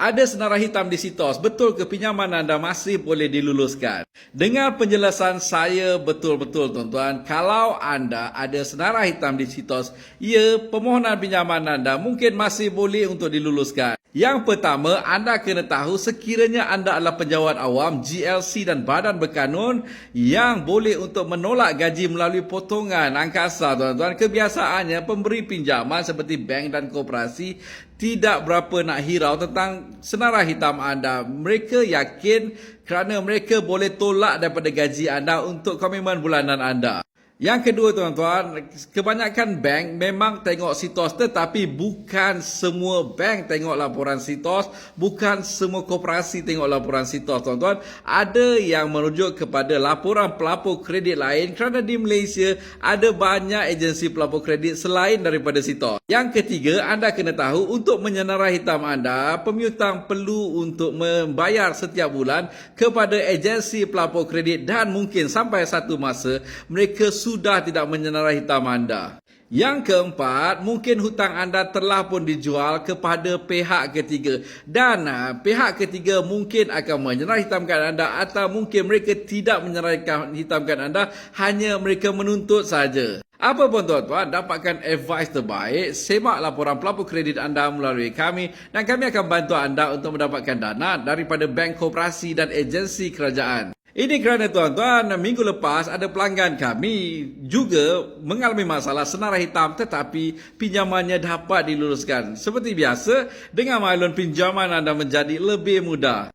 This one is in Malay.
Ada senarai hitam di sitos, betul ke pinjaman anda masih boleh diluluskan? Dengar penjelasan saya betul-betul tuan-tuan. Kalau anda ada senarai hitam di sitos, ya, permohonan pinjaman anda mungkin masih boleh untuk diluluskan. Yang pertama, anda kena tahu sekiranya anda adalah penjawat awam, GLC dan badan berkanun yang boleh untuk menolak gaji melalui potongan angkasa, tuan-tuan. Kebiasaannya, pemberi pinjaman seperti bank dan koperasi tidak berapa nak hirau tentang senarai hitam anda. Mereka yakin kerana mereka boleh tolak daripada gaji anda untuk komitmen bulanan anda. Yang kedua tuan-tuan, kebanyakan bank memang tengok sitos tetapi bukan semua bank tengok laporan sitos, bukan semua koperasi tengok laporan sitos tuan-tuan. Ada yang merujuk kepada laporan pelapor kredit lain kerana di Malaysia ada banyak agensi pelapor kredit selain daripada sitos. Yang ketiga, anda kena tahu untuk menyenarai hitam anda, pemiutang perlu untuk membayar setiap bulan kepada agensi pelapor kredit dan mungkin sampai satu masa mereka sudah tidak menyenarai hitam anda. Yang keempat, mungkin hutang anda telah pun dijual kepada pihak ketiga dan pihak ketiga mungkin akan menyenarai hitamkan anda atau mungkin mereka tidak menyenarai hitamkan anda, hanya mereka menuntut saja. Apa pun tuan-tuan, dapatkan advice terbaik, semak laporan pelapor kredit anda melalui kami dan kami akan bantu anda untuk mendapatkan dana daripada bank, koperasi dan agensi kerajaan. Ini kerana tuan-tuan, minggu lepas ada pelanggan kami juga mengalami masalah senarai hitam tetapi pinjamannya dapat diluluskan. Seperti biasa, dengan maklun pinjaman anda menjadi lebih mudah.